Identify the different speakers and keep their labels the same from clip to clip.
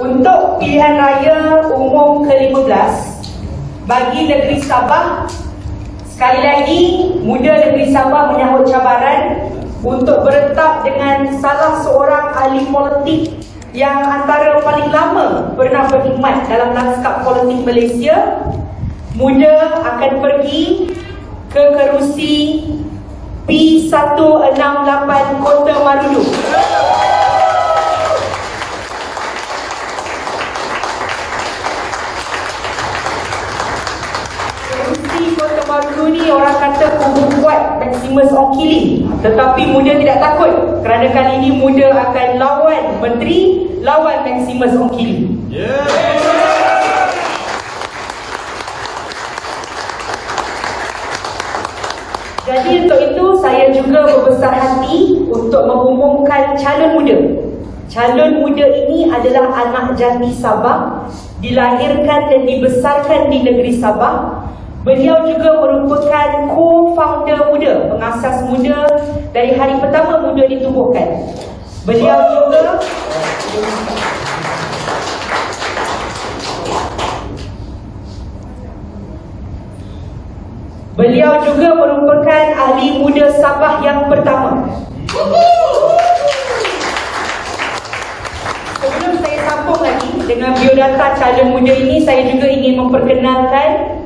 Speaker 1: Untuk pilihan raya umum ke-15 bagi negeri Sabah, sekali lagi muda negeri Sabah menyahut cabaran untuk beretap dengan salah seorang ahli politik yang antara paling lama pernah berkhidmat dalam lanskap politik Malaysia. Muda akan pergi ke kerusi P168 Kota Marudu. Marudu ni orang kata kubu kuat Maximus Ongkili, tetapi muda tidak takut kerana kali ini muda akan lawan menteri, lawan Maximus Ongkili. Jadi untuk itu saya juga berbesar hati untuk mengumumkan calon muda. Calon muda ini adalah anak jati Sabah, dilahirkan dan dibesarkan di negeri Sabah. Beliau juga merupakan co-founder muda, pengasas muda dari hari pertama muda ditubuhkan. Beliau juga merupakan ahli muda Sabah yang pertama. Sebelum saya sambung lagi dengan biodata calon muda ini, saya juga ingin memperkenalkan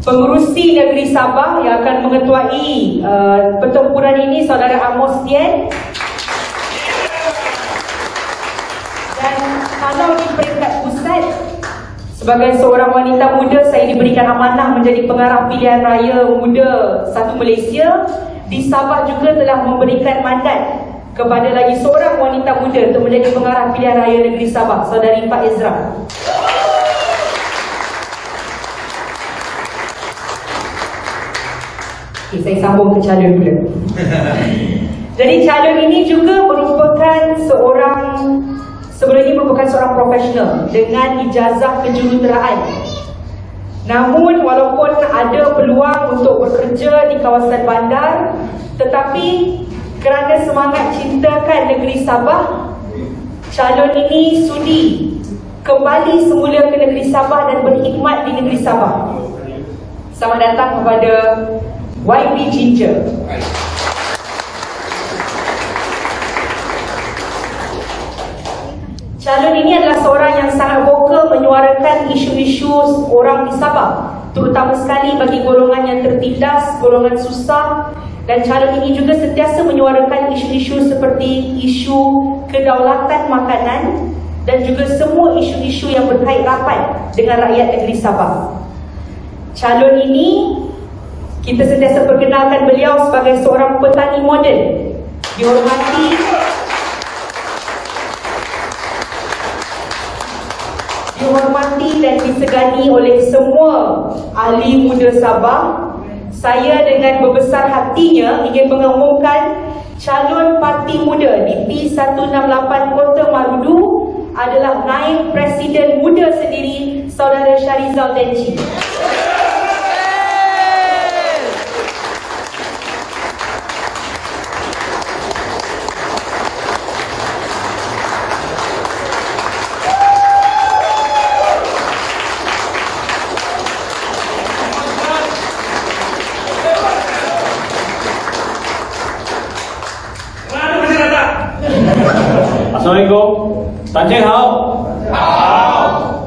Speaker 1: pengerusi negeri Sabah yang akan mengetuai pertempuran ini, Saudara Amos Tian. Dan kalau di peringkat pusat, sebagai seorang wanita muda, saya diberikan amanah menjadi pengarah pilihan raya muda Satu Malaysia. Di Sabah juga telah memberikan mandat kepada lagi seorang wanita muda untuk menjadi pengarah pilihan raya negeri Sabah, Saudari Pak Ezra. Okay, saya sambung ke calon pula. Jadi calon ini juga merupakan seorang profesional dengan ijazah kejuruteraan. Namun walaupun ada peluang untuk bekerja di kawasan bandar, tetapi kerana semangat cintakan negeri Sabah, calon ini sudi kembali semula ke negeri Sabah dan berkhidmat di negeri Sabah. Selamat datang kepada YB Ginger. Calon ini adalah seorang yang sangat vokal menyuarakan isu-isu orang di Sabah, terutama sekali bagi golongan yang tertindas, golongan susah. Dan calon ini juga sentiasa menyuarakan isu-isu seperti isu kedaulatan makanan dan juga semua isu-isu yang berkait rapat dengan rakyat negeri Sabah. Calon ini kita sentiasa perkenalkan beliau sebagai seorang petani moden, dihormati dan disegani oleh semua ahli muda Sabah. Saya dengan berbesar hatinya ingin mengumumkan calon parti muda di P168 Kota Marudu adalah naib presiden muda sendiri, Saudara Syarizal Denci.
Speaker 2: Assalamualaikum. Tanjeng hao.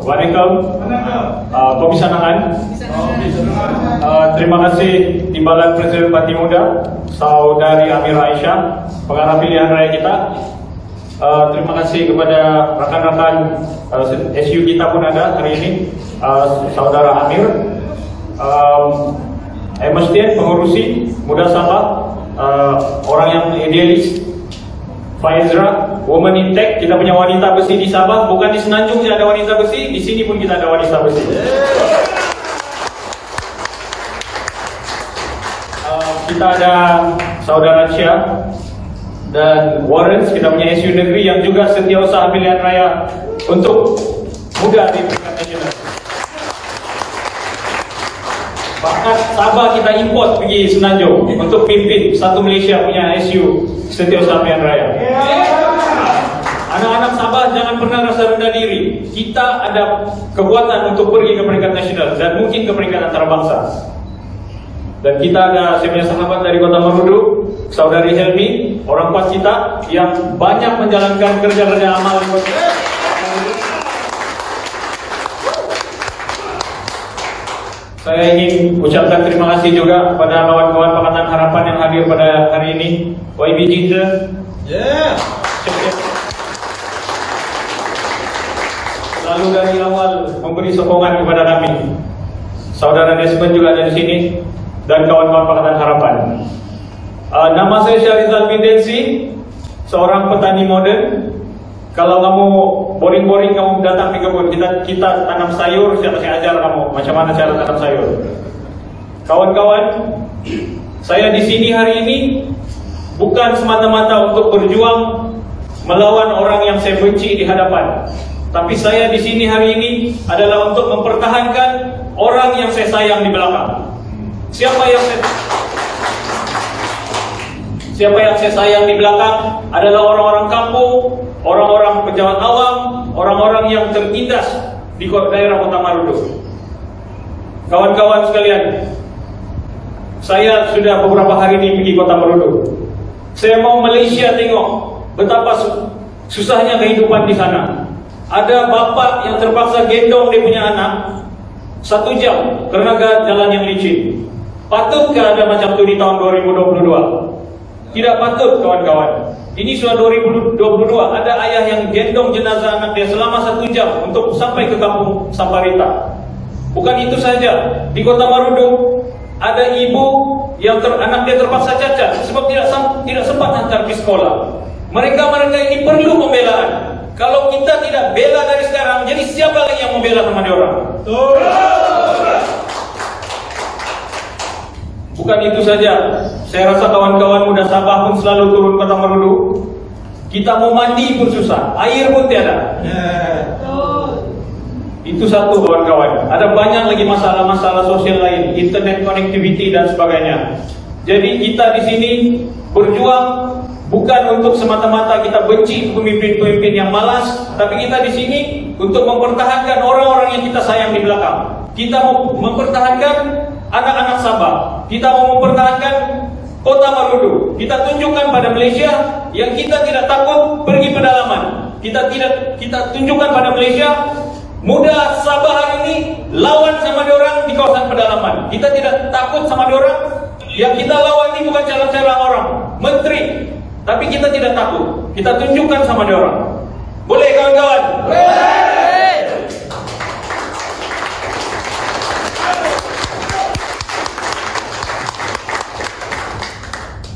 Speaker 2: Waalaikumsalam. Komisioneran. Terima kasih Timbalan Presiden Parti Muda, Saudari Amira Aisyah, pengarah pilihan raya kita. Terima kasih kepada rakan-rakan SU kita pun ada hari ini, Saudara Amir, Amos Tian, pengurusi muda Sabah, orang yang idealis, Faizra, Woman in Tech. Kita punya wanita besi di Sabah. Bukan di Semenanjung saja ada wanita besi, di sini pun kita ada wanita besi. Kita ada Saudara Chia dan Warren, kita punya SU negeri yang juga setiausaha pilihan raya untuk muda di peringkat nasional. Bahkan Sabah kita import pergi Semenanjung untuk pimpin Satu Malaysia punya SU setiausaha pilihan raya. Anak-anak Sabah jangan pernah rasa rendah diri. Kita ada kekuatan untuk pergi ke peringkat nasional dan mungkin ke peringkat antarabangsa. Dan kita ada, saya punya sahabat dari Kota Marudu, Saudari Helmi, orang kuat kita yang banyak menjalankan kerja-kerja amal di Kota Marudu. Saya ingin ucapkan terima kasih juga kepada kawan-kawan Pakatan Harapan yang hadir pada hari ini. YB Jinja. Lalu dari awal memberi sokongan kepada kami. Saudara Desmond juga ada di sini dan kawan-kawan Pakatan Harapan. Nama saya Syarizal bin Densi, seorang petani modern. Kalau kamu boring-boring, kamu datang di kebun, kita tanam sayur. Saya ajar kamu macam mana cara tanam sayur. Kawan-kawan, saya di sini hari ini bukan semata-mata untuk berjuang melawan orang yang saya benci di hadapan. Tapi saya di sini hari ini adalah untuk mempertahankan orang yang saya sayang di belakang. Siapa yang saya sayang di belakang adalah orang-orang kampung, orang-orang pejabat awam, orang-orang yang tertindas di daerah Kota Marudu. Kawan-kawan sekalian, saya sudah beberapa hari ini pergi Kota Marudu. Saya mau Malaysia tengok betapa susahnya kehidupan di sana. Ada bapak yang terpaksa gendong dia punya anak 1 jam kerana jalan yang licin. Patutkah ada macam tu di tahun 2022? Tidak patut, kawan-kawan. Ini sudah 2022. Ada ayah yang gendong jenazah anak dia selama 1 jam untuk sampai ke kampung Samparita. Bukan itu saja, di Kota Marudu ada ibu yang anak dia terpaksa cacat sebab tidak sempat hantar ke sekolah. Mereka ini perlu pembelaan. Kalau kita tidak bela dari sekarang, jadi siapa lagi yang membela sama dia orang? Bukan itu saja, saya rasa kawan-kawan muda Sabah pun selalu turun Kota Marudu. Kita mau mandi pun susah, air pun tiada. Itu satu, kawan-kawan. Ada banyak lagi masalah-masalah sosial lain, internet connectivity dan sebagainya. Jadi kita di sini berjuang bukan untuk semata-mata kita benci pemimpin-pemimpin yang malas, tapi kita di sini untuk mempertahankan orang-orang yang kita sayang di belakang. Kita mau mempertahankan anak-anak Sabah. Kita mau mempertahankan Kota Marudu. Kita tunjukkan pada Malaysia yang kita tidak takut pergi pedalaman. Kita tunjukkan pada Malaysia muda Sabah hari ini lawan sama diorang di kawasan pedalaman. Kita tidak takut sama diorang. Yang kita lawan ini bukan calon-calon orang, menteri. Tapi kita tidak takut. Kita tunjukkan sama dia orang. Boleh, kawan-kawan? Boleh!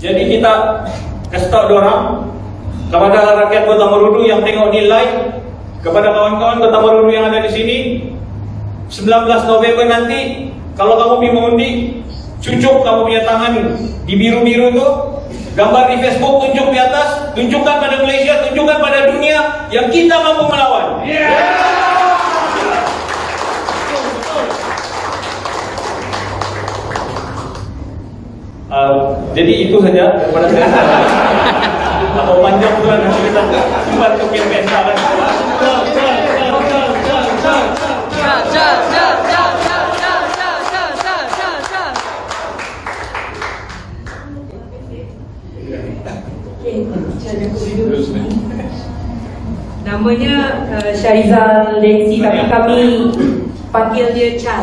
Speaker 2: Jadi kita kasih tahu dia orang kepada rakyat Kota Marudu yang tengok di live, kepada kawan-kawan Kota Marudu yang ada di sini, 19 November nanti, kalau kamu pergi mengundi, cucuk kamu punya tangan di biru-biru itu, gambar di Facebook, tunjuk di atas, tunjukkan pada Malaysia, tunjukkan pada dunia yang kita mampu melawan. Jadi itu saja daripada saya. Atau panjang tuan kita cuma untuk yang biasa kan.
Speaker 1: Namanya Syarizal Densi, tapi kami panggil dia Chal.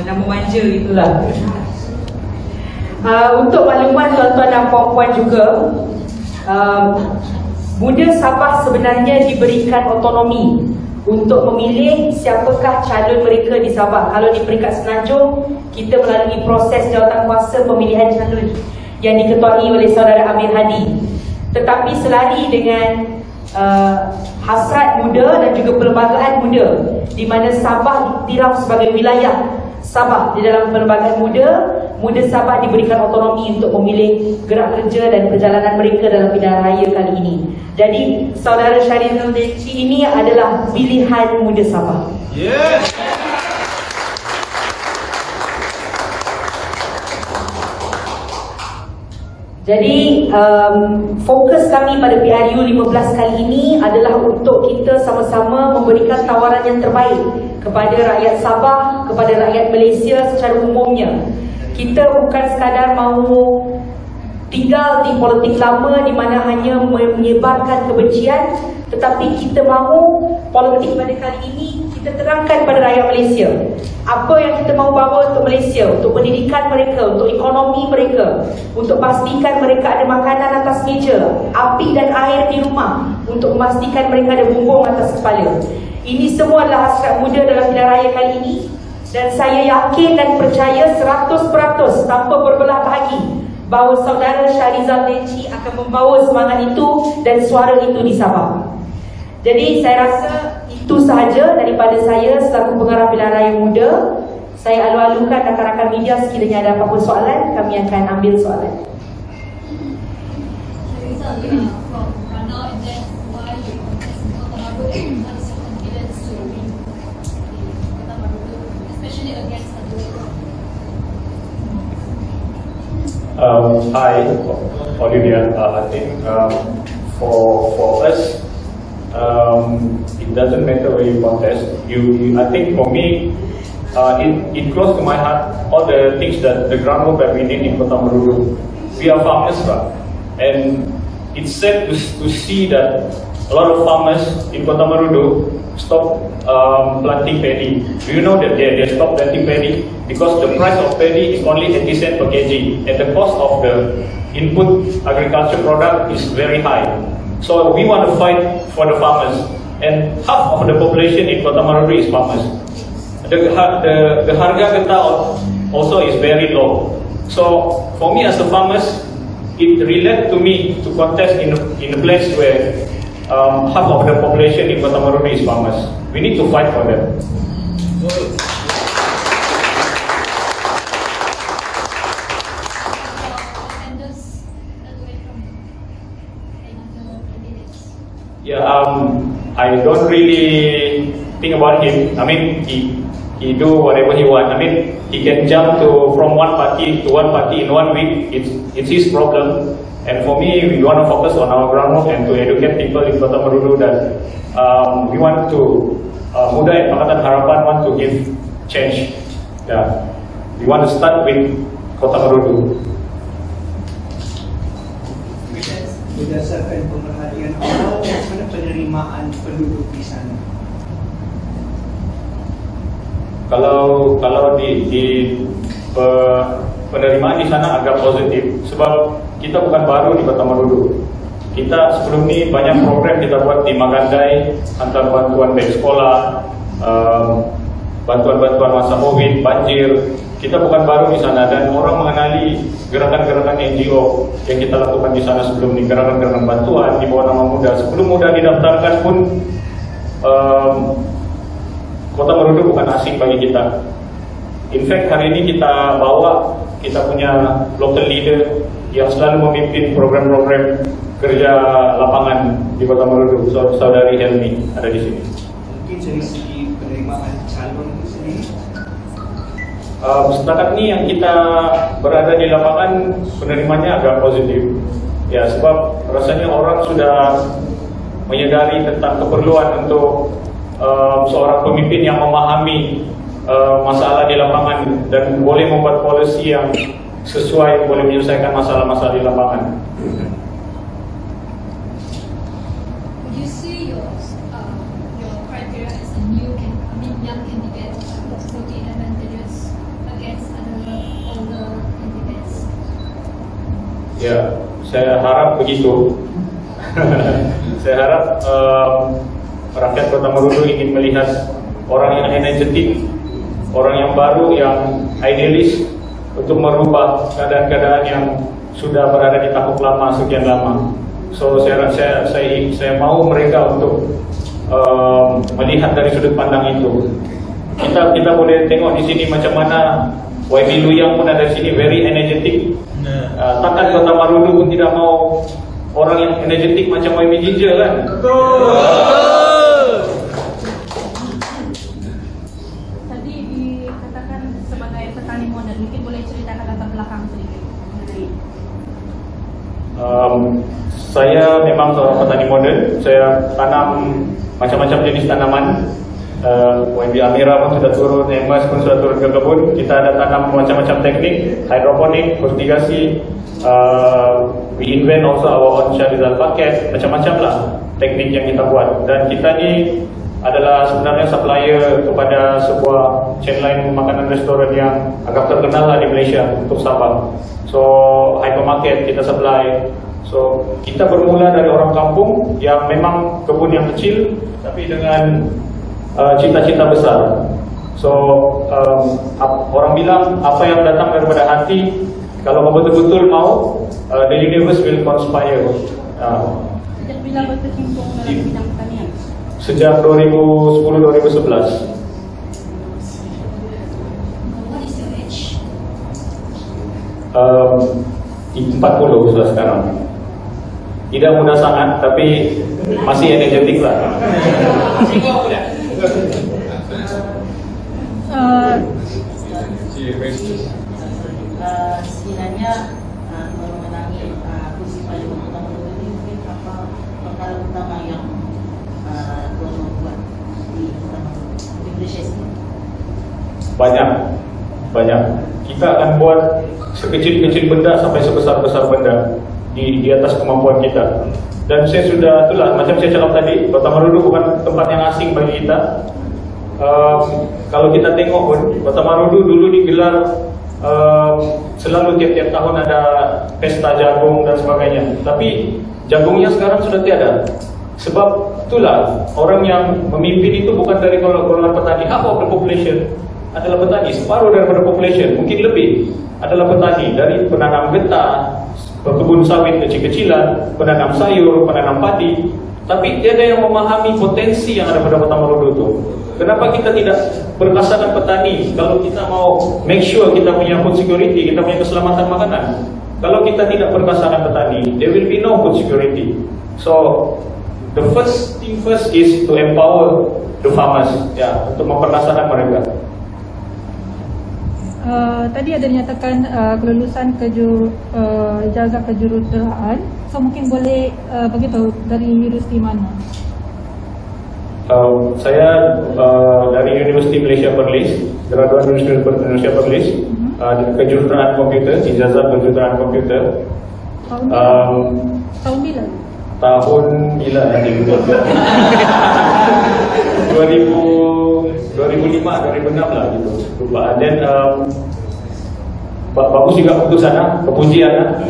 Speaker 1: Nama manja itulah. Untuk makluman tuan-tuan dan puan-puan juga, muda Sabah sebenarnya diberikan otonomi untuk memilih siapakah calon mereka di Sabah. Kalau di peringkat Semenanjung, kita melalui proses jawatankuasa pemilihan calon yang diketuai oleh saudara Amir Hadi. Tetapi selari dengan hasrat muda dan juga perlembagaan muda, di mana Sabah diktiraf sebagai wilayah Sabah di dalam perlembagaan muda Sabah diberikan otonomi untuk memilih gerak kerja dan perjalanan mereka dalam pilihan raya kali ini. Jadi saudara Syarizal Densi ini adalah pilihan muda Sabah. Jadi fokus kami pada PRU 15 kali ini adalah untuk kita sama-sama memberikan tawaran yang terbaik kepada rakyat Sabah, kepada rakyat Malaysia secara umumnya. Kita bukan sekadar mahu tinggal di politik lama di mana hanya menyebarkan kebencian, tetapi kita mahu politik pada kali ini kita terangkan pada rakyat Malaysia apa yang kita mahu bawa untuk Malaysia, untuk pendidikan mereka, untuk ekonomi mereka, untuk pastikan mereka ada makanan atas meja, api dan air di rumah, untuk memastikan mereka ada bumbung atas kepala. Ini semua adalah hasrat muda dalam pilihan raya kali ini, dan saya yakin dan percaya 100% tanpa berbelah bahagi bahawa saudara Shahrizal Lenci akan membawa semangat itu dan suara itu di Sabah. Jadi saya rasa itu sahaja daripada saya selaku pengarah pilihan raya muda. Saya alu-alukan rakan-rakan media sekiranya ada apa-apa soalan, kami akan ambil soalan.
Speaker 2: Hi, Olivia. I think for us, it doesn't matter where you contest. I think for me, it close to my heart all the things that the groundwork that we did in Kota Marudu. We are farmers, right? And it's sad to see that a lot of farmers in Kota Marudu stop planting paddy. Do you know that they stop planting paddy? Because the price of paddy is only 80 cents per kg, and the cost of the input agriculture product is very high. So we want to fight for the farmers, and half of the population in Kota Marudu is farmers. The harga getah also is very low. So for me as a farmers, it relates to me to contest in a place where half of the population in Kota Marudu is farmers. We need to fight for them. Yeah, I don't really think about him. I mean, he do whatever he want. I mean, he can jump from one party to one party in 1 week. It's his problem. And for me, we want to focus on our groundwork and to educate people in Kota Marudu that we want to, Muda and Pakatan Harapan want to give change. Yeah, we want to start with Kota Marudu.
Speaker 3: Berdasarkan pemerhatian awal, bagaimana penerimaan penduduk di sana?
Speaker 2: Kalau di penerimaan di sana agak positif, sebab kita bukan baru di Kota Marudu. Kita sebelum ini banyak program kita buat di Magandai, antar bantuan beg sekolah, bantuan-bantuan masa COVID, banjir. Kita bukan baru di sana, dan orang mengenali gerakan-gerakan NGO yang kita lakukan di sana sebelum ini, gerakan-gerakan bantuan di bawah nama Muda. Sebelum Muda didaftarkan pun Kota Marudu bukan asing bagi kita. In fact, hari ini kita punya local leader yang selalu memimpin program-program kerja lapangan di Kota Marudu. Saudari Helmi ada di sini.
Speaker 3: Mungkin dari segi penerimaan calon itu sendiri.
Speaker 2: Setakat ini yang kita berada di lapangan, penerimanya agak positif. Ya, sebab rasanya orang sudah menyadari tentang keperluan untuk seorang pemimpin yang memahami masalah di lapangan dan boleh membuat polisi yang sesuai, boleh menyelesaikan masalah-masalah di lapangan.
Speaker 4: Would you see your criteria as a new young candidate to be advantageous against other older candidates?
Speaker 2: Ya, saya harap begitu. Saya harap rakyat Kota Marudu ingin melihat orang yang energetik, orang yang baru, yang idealis untuk merubah keadaan-keadaan yang sudah berada di takluk lama sekian lama. So saya mau mereka untuk melihat dari sudut pandang itu. Kita boleh tengok di sini macam mana YB Luyang pun ada di sini, very energetic. Takkan Kota Marudu pun tidak mau orang yang energetik macam YB Ginger kan?
Speaker 5: Tadi dikatakan sebagai petani modern, mungkin boleh ceritakan latar belakang sedikit mengenai
Speaker 2: Saya memang seorang petani modern. Saya tanam macam-macam jenis tanaman. OMB Amira pun sudah turun, Emas pun sudah turun ke kebun. Kita ada tanam macam-macam teknik, hidroponik, kultivasi. We invent also our own Shahrizal bucket, macam-macam lah teknik yang kita buat. Dan kita ni adalah sebenarnya supplier kepada sebuah chain line makanan restoran yang agak terkenal lah di Malaysia untuk Sabah. So hypermarket kita supply. So kita bermula dari orang kampung yang memang kebun yang kecil tapi dengan cita-cita besar. So orang bilang apa yang datang daripada hati, kalau kau betul-betul mau, the universe will conspire.
Speaker 5: Sejak bila berkecimpung dalam bidang pertanian?
Speaker 2: Sejak 2010-2011.
Speaker 4: What is your age?
Speaker 2: 40 sudah sekarang. Tidak muda sangat, tapi masih energetik lah.
Speaker 6: Sekiranya mengenai kursi paling utama ini, mungkin apa perkara utama yang tuan buat di Malaysia ini?
Speaker 2: Banyak. Kita akan buat sekecil-kecil benda sampai sebesar-besar benda di atas kemampuan kita. Dan saya sudah, itulah macam saya cakap tadi, Kota Marudu bukan tempat yang asing bagi kita. Kalau kita tengok pun, Kota Marudu dulu digelar selalu tiap-tiap tahun ada pesta jagung dan sebagainya. Tapi jagungnya sekarang sudah tiada. Sebab itulah orang yang memimpin itu bukan dari golongan petani. Half of the population adalah petani, separuh daripada population, mungkin lebih adalah petani, dari penanam getah, berkebun sawit kecil-kecilan, penanam sayur, penanam padi. Tapi tiada yang memahami potensi yang ada pada Kota Marudu itu. Kenapa kita tidak berkasarkan petani? Kalau kita mau make sure kita punya food security, kita punya keselamatan makanan. Kalau kita tidak berkasarkan petani, there will be no food security. So the first thing first is to empower the farmers, ya, untuk memperkasarkan mereka.
Speaker 5: Tadi ada dinyatakan kelulusan ijazah kejuruteraan. So mungkin boleh beritahu dari universiti mana?
Speaker 2: Saya dari Universiti Malaysia Perlis, graduan Universiti Malaysia Perlis, kejuruteraan komputer, ijazah kejuruteraan komputer.
Speaker 5: Tahun bila?
Speaker 2: Tahun bila nanti? 2005, 2006 lah gitu. Lupa. Dan bagus juga putusan lah, kepujian lah.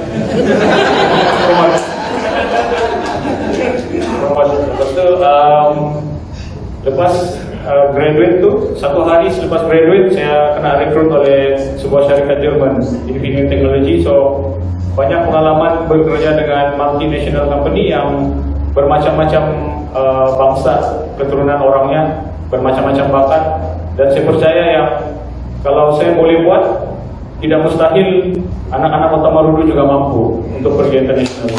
Speaker 2: Lepas graduate tu, satu hari selepas graduate saya kena rekrut oleh sebuah syarikat Jerman, Infineon Technology. So banyak pengalaman bekerja dengan multinational company yang bermacam-macam bangsa keturunan orangnya, bermacam-macam bakat. Dan saya percaya yang kalau saya boleh buat, tidak mustahil anak-anak Kota Marudu juga mampu untuk pergi internasional.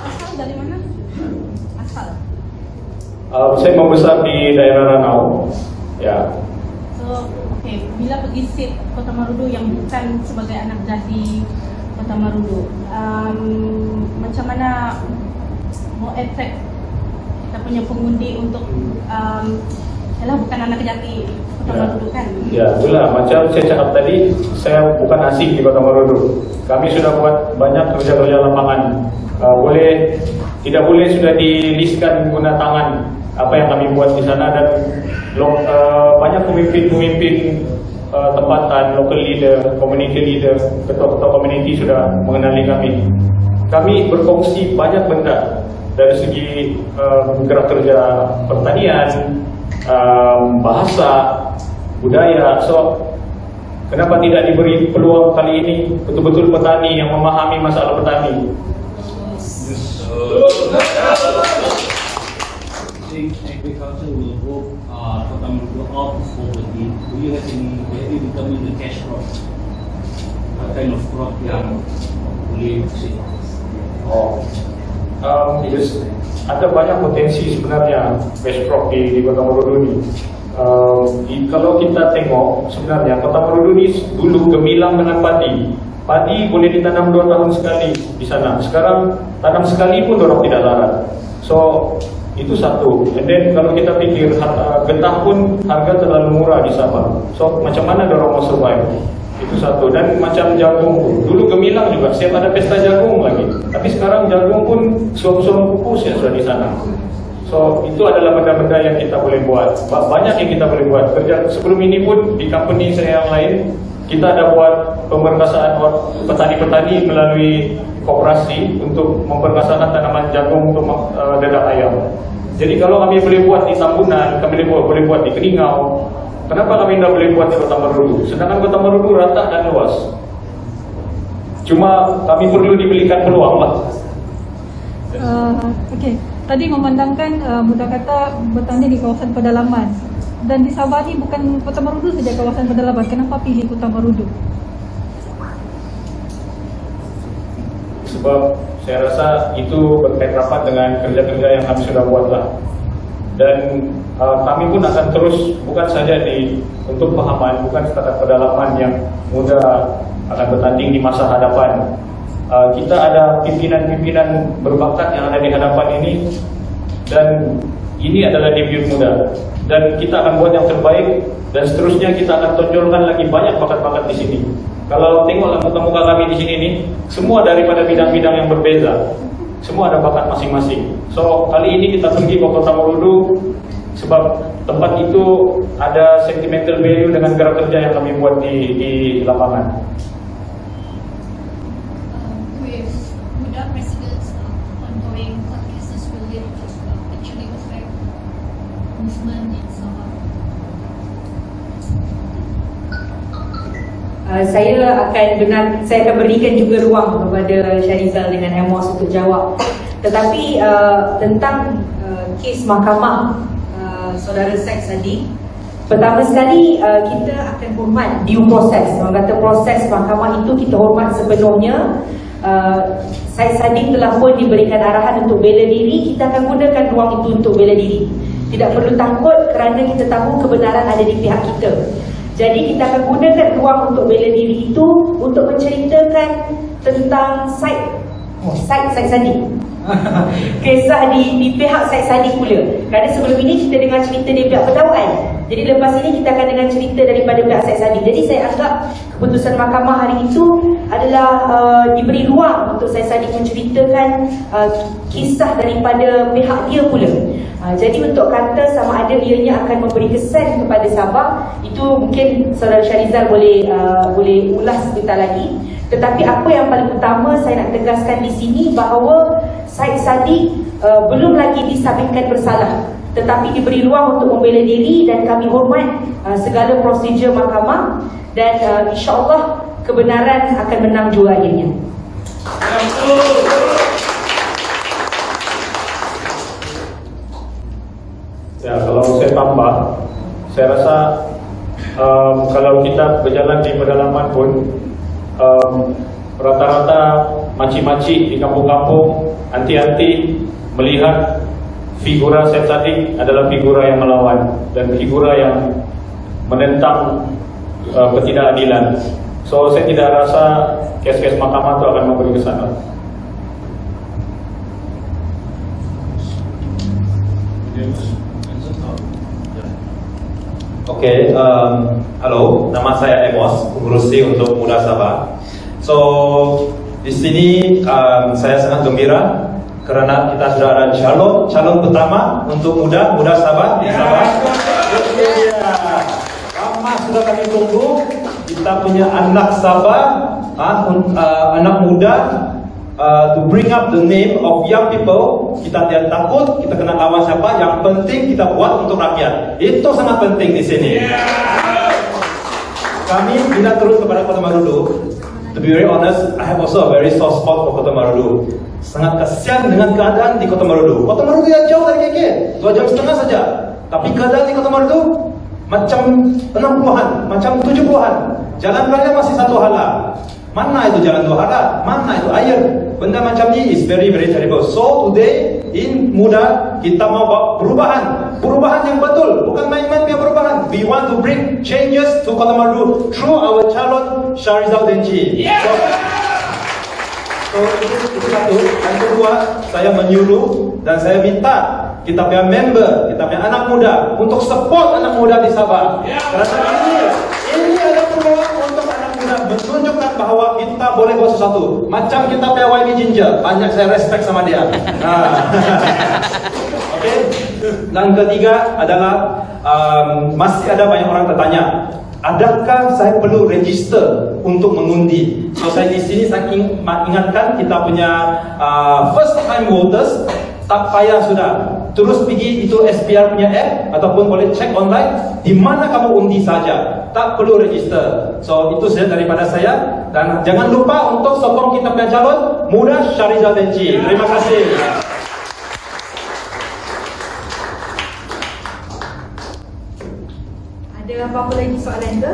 Speaker 5: Asal dari mana? Asal?
Speaker 2: Saya membesar di daerah Ranau. Ya.
Speaker 5: So, okay, bila pergi sit Kota Marudu yang bukan sebagai anak jadi Kota Marudu, macam mana mau attract kita punya pengundi untuk yalah bukan anak jati Kota Marudu kan?
Speaker 2: Ya, itulah macam saya cakap tadi, saya bukan asing di Kota Marudu. Kami sudah buat banyak kerja-kerja lapangan. Tidak boleh sudah dilistkan guna tangan apa yang kami buat di sana. Dan banyak pemimpin-pemimpin tempatan, local leader, community leader, ketua-ketua community sudah mengenali kami. Kami berkongsi banyak benda dari segi gerak kerja pertanian, bahasa, budaya. So kenapa tidak diberi peluang kali ini betul-betul petani yang memahami masalah petani?
Speaker 7: Agriculture will go Kota Marudu out of poverty. Do you have any becoming the cash crop? What kind of crop yang boleh sih?
Speaker 2: Ada banyak potensi sebenarnya cash crop di Kota Marudu ini. Kalau kita tengok sebenarnya Kota Marudu ni dulu gemilang dengan padi. Padi boleh ditanam 2 tahun sekali di sana. Sekarang tanam sekali pun orang tidak larat. So itu satu. And then kalau kita pikir getah pun harga terlalu murah di Sabah. So macam mana orang mau survive? Itu satu. Dan macam jagung pun. Dulu gemilang juga, siap ada pesta jagung lagi. Tapi sekarang jagung pun suam-suam pupus ya sudah di sana. So itu adalah benda-benda yang kita boleh buat. Banyak yang kita boleh buat. Kerja sebelum ini pun di company saya yang lain, kita ada buat pemberkasaan petani-petani melalui koperasi untuk memperkasakan tanaman jagung untuk dedak ayam. Jadi kalau kami boleh buat di Tambunan, kami boleh buat di Keningau, kenapa kami tidak boleh buat di Kota Marudu? Sedangkan Kota Marudu rata dan luas. Cuma kami perlu diberikan peluang lah.
Speaker 8: Okey, tadi memandangkan Muda kata bertanding di kawasan pedalaman. Dan di Sabah ni bukan Kota Marudu saja kawasan pedalaman. Kenapa pilih Kota Marudu?
Speaker 2: Sebab saya rasa itu berkait rapat dengan kerja-kerja yang kami sudah buat lah. Dan kami pun akan terus, bukan saja untuk pahaman, bukan sekadar pedalaman yang muda akan bertanding di masa hadapan. Kita ada pimpinan-pimpinan berbakat yang ada di hadapan ini, dan ini adalah debut muda. Dan kita akan buat yang terbaik, dan seterusnya kita akan tonjolkan lagi banyak bakat-bakat di sini. Kalau tengoklah muka-muka kami di sini nih, semua daripada bidang-bidang yang berbeza. Semua ada bakat masing-masing. So kali ini kita pergi ke Kota Marudu sebab tempat itu ada sentimental value dengan gerak kerja yang kami buat di lapangan.
Speaker 4: With Muda President's ongoing cases will it actually affect movement in Sabah?
Speaker 1: Saya akan berikan juga ruang kepada Syarizal dengan Amos untuk jawab. Tetapi tentang kes mahkamah saudara Seks tadi, pertama sekali kita akan hormat due process. Orang kata proses mahkamah itu kita hormat sepenuhnya. Syed Saddiq telah pun diberikan arahan untuk bela diri, kita akan gunakan ruang itu untuk bela diri. Tidak perlu takut kerana kita tahu kebenaran ada di pihak kita. Jadi kita akan gunakan ruang untuk bela diri itu untuk menceritakan tentang Syed Saddiq. Kisah di pihak Syed Saddiq pula. Kerana sebelum ini kita dengar cerita di pihak Pendawai. Jadi lepas ini kita akan dengar cerita daripada pihak Syed Saddiq. Jadi saya anggap keputusan mahkamah hari itu adalah diberi ruang untuk Syed Saddiq menceritakan kisah daripada pihak dia pula. Jadi untuk kata sama ada ianya akan memberi kesan kepada Sabah, itu mungkin saudara Syarizal boleh ulas sebentar lagi. Tetapi apa yang paling utama saya nak tegaskan di sini bahawa Syed Saddiq belum lagi disabitkan bersalah, tetapi diberi ruang untuk membela diri, dan kami hormat segala prosedur mahkamah, dan insya-Allah kebenaran akan menang jua akhirnya.
Speaker 2: Ya, kalau saya tambah, saya rasa kalau kita berjalan di pedalaman pun rata-rata makcik-makcik di kampung-kampung, anti-anti melihat figura Syed Saddiq adalah figura yang melawan dan figura yang menentang ketidakadilan. So saya tidak rasa kes-kes mahkamah itu akan memberi kesan.
Speaker 9: Oke, halo, nama saya Emos, pengurusi untuk Muda Sabah. So di sini saya sangat gembira karena kita sudah ada calon pertama untuk muda Sabah di Sabah. Lama sudah kami tunggu kita punya anak Sabah, anak muda. To bring up the name of young people. Kita tidak takut, kita kena lawan siapa. Yang penting kita buat untuk rakyat. Itu sangat penting di sini. Kami bila turun kepada Kota Marudu, to be very honest, I have also a very soft spot for Kota Marudu. Sangat kasihan dengan keadaan di Kota Marudu. Kota Marudu yang jauh dari KK, 2 jam setengah saja. Tapi keadaan di Kota Marudu macam 60-an, macam 70-an. Jalan raya masih satu hala. Mana itu jalan 2 hala? Mana itu air? Benda macam ni is very very terrible. So today muda, kita mau bawa perubahan yang betul, bukan main-main punya perubahan. We want to bring changes to Kota Marudu through our calon Syarizal Denci. So itu satu. Yang kedua, saya menyuruh dan saya minta kita punya member, kita punya anak muda untuk support anak muda di Sabah. Karena ini ada peluang untuk anak muda menunjukkan bahwa kita boleh buat sesuatu. Macam kita punya YB Ginger, banyak saya respect sama dia. Oke. Dan ketiga adalah masih ada banyak orang tertanya, adakah saya perlu register untuk mengundi? So saya di sini saking ingatkan kita punya first time voters, tak payah sudah. Terus pergi itu SPR punya app ataupun boleh cek online di mana kamu undi saja. Tak perlu register. So itu saja daripada saya dan jangan lupa untuk sokong kita punya calon muda Syarizal Denci. Terima kasih.
Speaker 1: Ada apa-apa lagi soalan ke?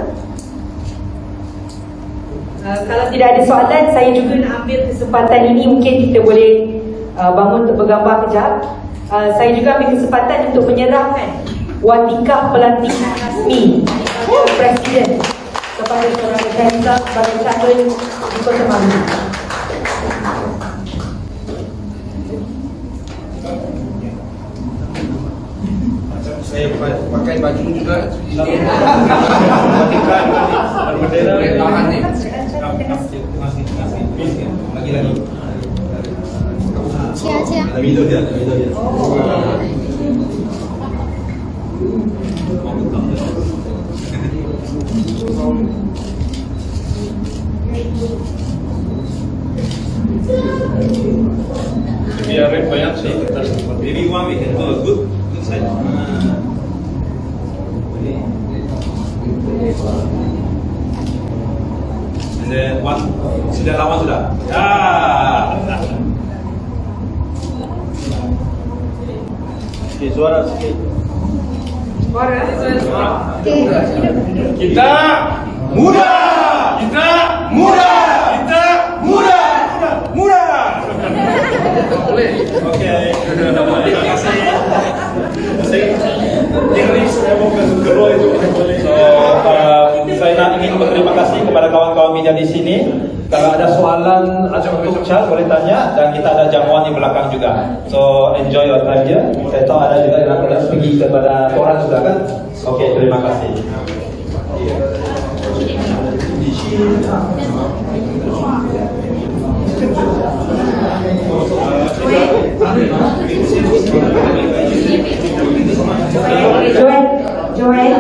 Speaker 1: Kalau tidak ada soalan, saya juga nak ambil kesempatan ini. Mungkin kita boleh bangun untuk bergambar kejap. Saya juga ambil kesempatan untuk menyerahkan watikah pelantikan rasmi Presiden kepada Saudara Syarizal sebagai calon di Kota Marudu.
Speaker 3: Saya pakai baju juga. Bendera tahan nih. Lagi.
Speaker 4: Cia.
Speaker 9: Video dia.
Speaker 2: Biarin banyak sih.
Speaker 9: Maybe one we can do a good side. And then one, sudah lama sudah. Suara sikit.
Speaker 2: Kita muda.
Speaker 9: Oke. Terima kasih. Inggris saya mau ke Gero itu. Saya ingin berterima kasih kepada kawan-kawan media di sini. Kalau ada soalan untuk chat boleh tanya dan kita ada jamuan di belakang juga. So enjoy your time here. Saya tahu ada juga yang akan pergi kepada koran juga kan. Oke, terima kasih.
Speaker 1: Joel.